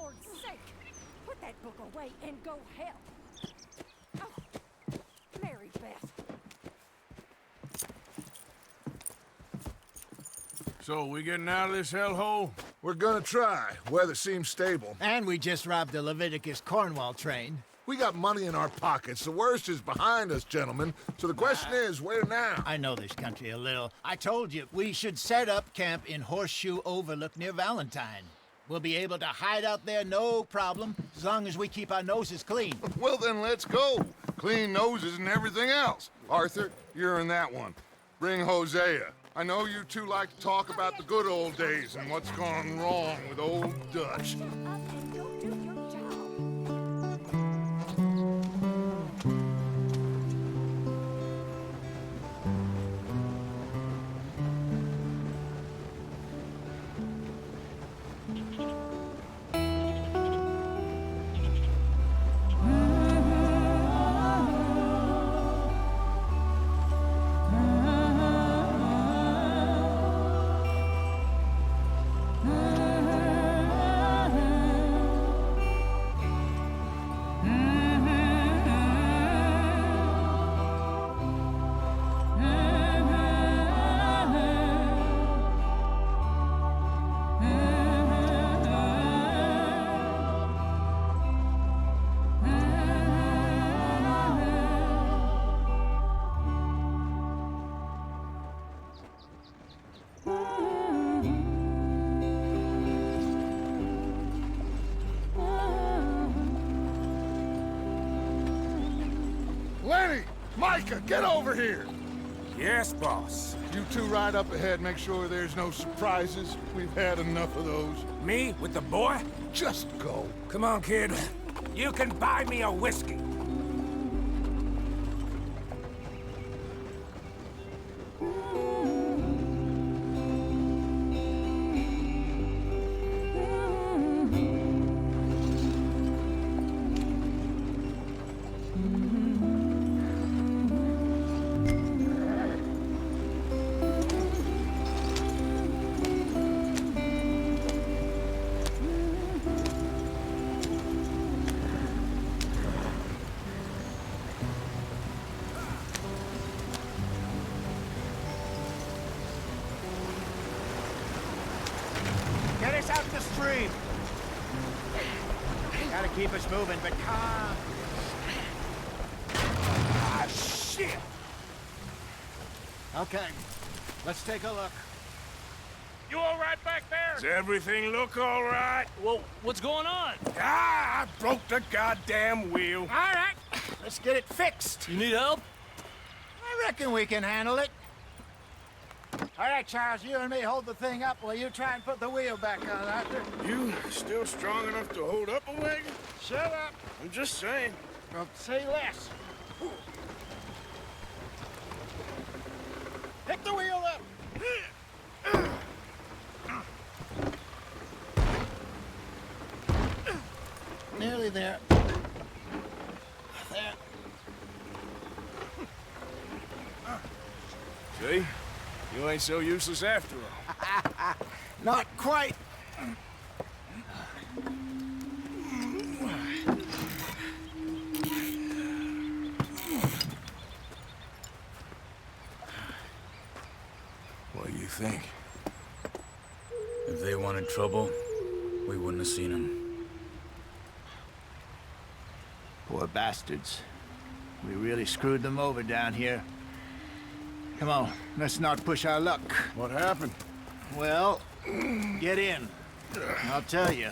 Lord's sake! Put that book away and go help. Oh, Mary Beth. So, we getting out of this hellhole? We're gonna try. Weather seems stable. And we just robbed the Leviticus Cornwall train. We got money in our pockets. The worst is behind us, gentlemen. So the question is, where now? I know this country a little. I told you, we should set up camp in Horseshoe Overlook near Valentine. We'll be able to hide out there, no problem, as long as we keep our noses clean. Well, then let's go. Clean noses and everything else. Arthur, you're in that one. Bring Hosea. I know you two like to talk about the good old days and what's gone wrong with old Dutch. Shut up and go do your job. Lenny! Micah, get over here! Yes, boss. You two ride up ahead, make sure there's no surprises. We've had enough of those. Me with the boy? Just go. Come on, kid. You can buy me a whiskey. Get us out the stream. Gotta keep us moving, but calm. Ah, shit! Okay, let's take a look. You all right back there? Does everything look all right? Well, what's going on? Ah, I broke the goddamn wheel. All right, let's get it fixed. You need help? I reckon we can handle it. All right, Charles, you and me hold the thing up while you try and put the wheel back on, Arthur. You still strong enough to hold up a wagon? Shut up. I'm just saying. Don't say less. Pick the wheel up. Nearly there. There. See? You ain't so useless after all. Not quite. What do you think? If they wanted trouble, we wouldn't have seen them. Poor bastards. We really screwed them over down here. Come on, let's not push our luck. What happened? Well, get in. I'll tell you.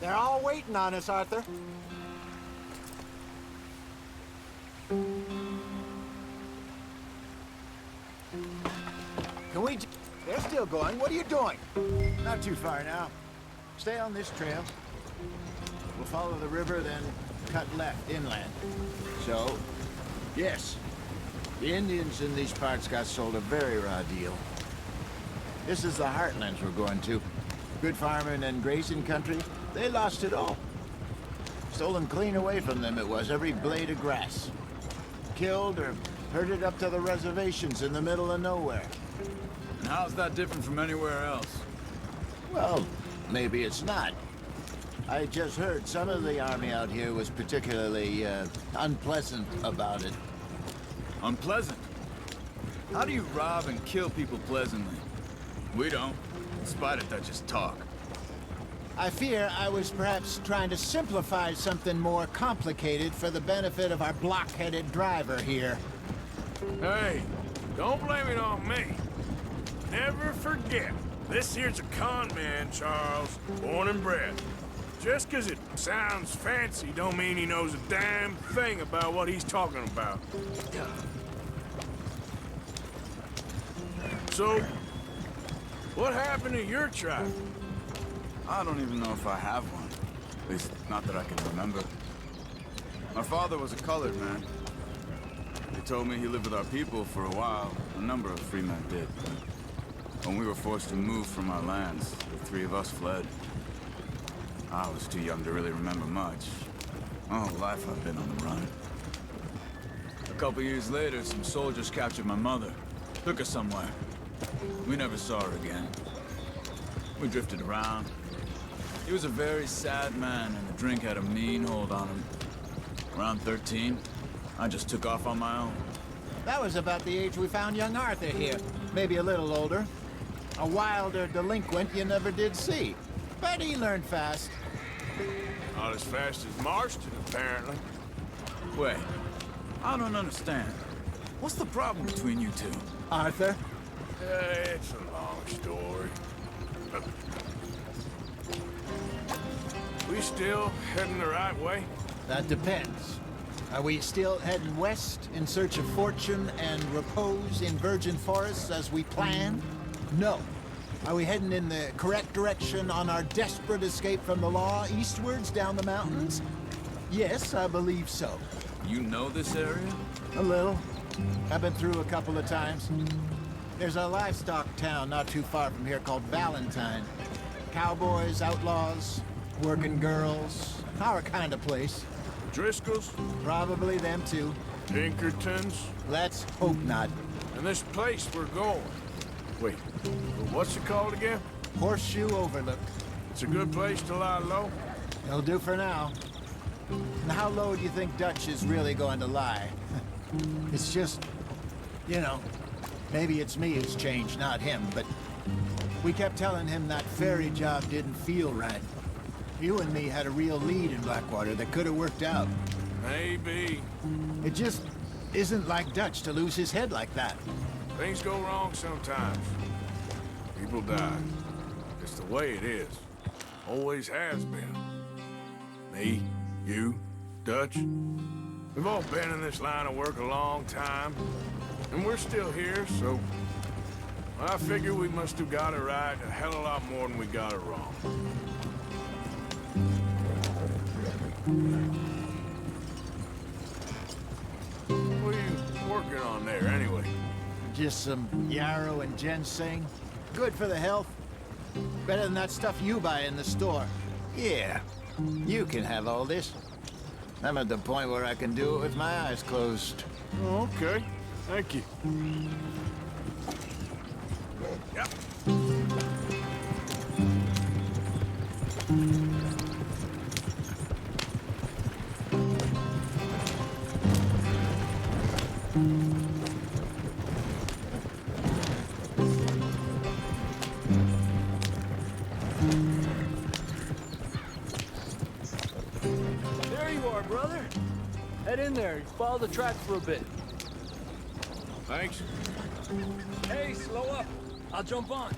They're all waiting on us, Arthur. Can we... They're still going. What are you doing? Not too far now. Stay on this trail. We'll follow the river, then cut left inland. So, yes, the Indians in these parts got sold a very raw deal. This is the heartlands we're going to. Good farming and grazing country, they lost it all. Stolen clean away from them it was, every blade of grass. Killed or herded up to the reservations in the middle of nowhere. And how's that different from anywhere else? Well, maybe it's not. I just heard some of the army out here was particularly, unpleasant about it. Unpleasant? How do you rob and kill people pleasantly? We don't, in spite of Dutch's talk. I fear I was perhaps trying to simplify something more complicated for the benefit of our block-headed driver here. Hey, don't blame it on me. Never forget, this here's a con man, Charles, born and bred. Just 'cause it sounds fancy don't mean he knows a damn thing about what he's talking about. So, what happened to your tribe? I don't even know if I have one. At least, not that I can remember. My father was a colored man. They told me he lived with our people for a while. A number of free men did. When we were forced to move from our lands, the three of us fled. I was too young to really remember much. My whole life I've been on the run. A couple years later, some soldiers captured my mother. Took her somewhere. We never saw her again. We drifted around. He was a very sad man, and the drink had a mean hold on him. Around 13, I just took off on my own. That was about the age we found young Arthur here. Maybe a little older. A wilder delinquent you never did see. But he learned fast. Not as fast as Marston, apparently. Wait, I don't understand. What's the problem between you two? Arthur? It's a long story. We still heading the right way? That depends. Are we still heading west in search of fortune and repose in virgin forests as we planned? No. Are we heading in the correct direction on our desperate escape from the law eastwards down the mountains? Yes, I believe so. You know this area? A little. I've been through a couple of times. There's a livestock town not too far from here called Valentine. Cowboys, outlaws, working girls, our kind of place. Driscoll's? Probably them too. Pinkertons? Let's hope not. And this place we're going. Wait, what's it called again? Horseshoe Overlook. It's a good place to lie low? It'll do for now. And how low do you think Dutch is really going to lie? It's just, you know, maybe it's me who's changed, not him, but we kept telling him that ferry job didn't feel right. You and me had a real lead in Blackwater that could have worked out. Maybe. It just isn't like Dutch to lose his head like that. Things go wrong sometimes. People die. It's the way it is. Always has been. Me, you, Dutch. We've all been in this line of work a long time. And we're still here, so... I figure we must have got it right a hell of a lot more than we got it wrong. What are you working on there, anyway? Just some yarrow and ginseng. Good for the health. Better than that stuff you buy in the store. Yeah, you can have all this. I'm at the point where I can do it with my eyes closed. Oh, okay. Thank you. Yep. There you are, brother. Head in there. Follow the track for a bit. Thanks. Hey, slow up. I'll jump on.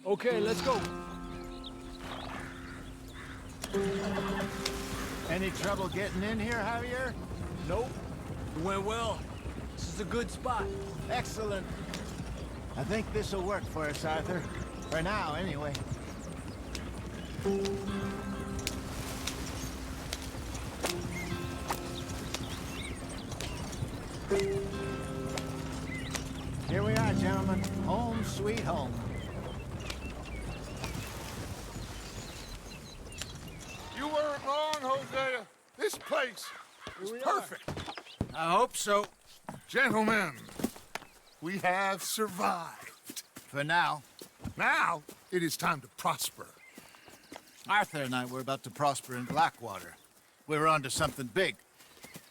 Okay, let's go. Any trouble getting in here, Javier? Nope. It went well. This is a good spot. Excellent. I think this'll work for us, Arthur. For now, anyway. Here we are, gentlemen. Home sweet home. You weren't wrong, Hosea. This place is perfect. I hope so. Gentlemen, we have survived. For now. Now, it is time to prosper. Arthur and I were about to prosper in Blackwater. We were onto something big.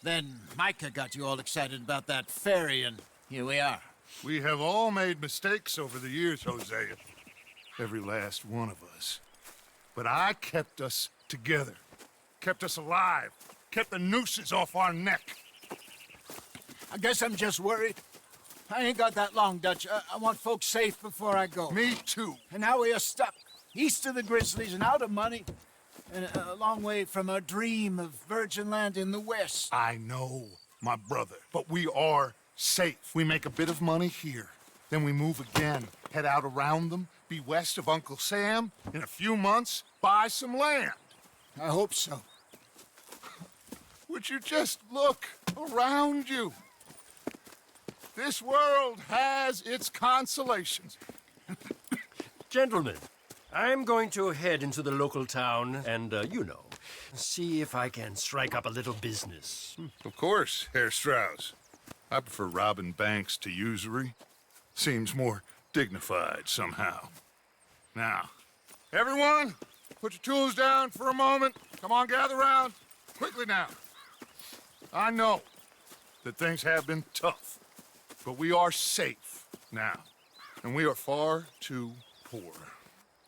Then Micah got you all excited about that ferry, and here we are. We have all made mistakes over the years, Hosea. Every last one of us. But I kept us together. Kept us alive. Kept the nooses off our neck. I guess I'm just worried. I ain't got that long, Dutch. I want folks safe before I go. Me too. And now we are stuck, east of the Grizzlies and out of money, and a long way from our dream of virgin land in the west. I know, my brother, but we are safe. We make a bit of money here, then we move again, head out around them, be west of Uncle Sam, in a few months, buy some land. I hope so. Would you just look around you? This world has its consolations. Gentlemen, I'm going to head into the local town and, see if I can strike up a little business. Of course, Herr Strauss. I prefer robbing banks to usury. Seems more dignified somehow. Now, everyone, put your tools down for a moment. Come on, gather round. Quickly now. I know that things have been tough, but we are safe now, and we are far too poor.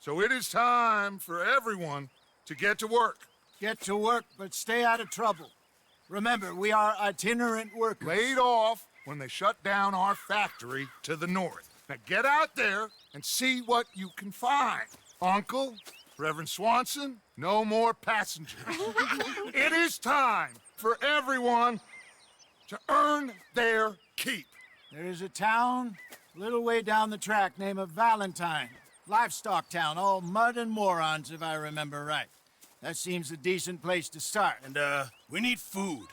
So it is time for everyone to get to work. Get to work, but stay out of trouble. Remember, we are itinerant workers. Laid off when they shut down our factory to the north. Now get out there and see what you can find. Uncle, Reverend Swanson, no more passengers. It is time for everyone to earn their keep. There is a town a little way down the track named Valentine. Livestock town, all mud and morons, if I remember right. That seems a decent place to start. And, we need food.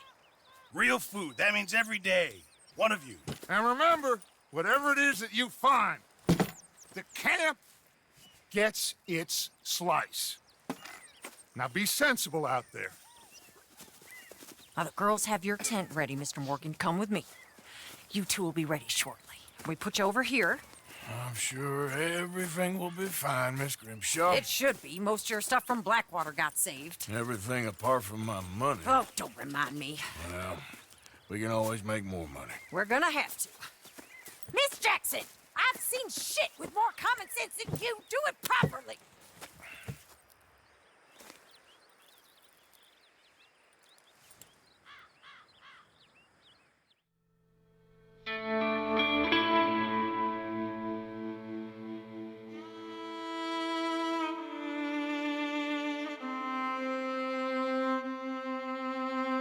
Real food. That means every day. One of you. And remember, whatever it is that you find, the camp gets its slice. Now be sensible out there. Now, the girls have your tent ready, Mr. Morgan. Come with me. You two will be ready shortly. We put you over here. I'm sure everything will be fine, Miss Grimshaw. It should be. Most of your stuff from Blackwater got saved. Everything apart from my money. Oh, don't remind me. Well, we can always make more money. We're gonna have to. Miss Jackson, I've seen shit with more common sense than you. Do it properly.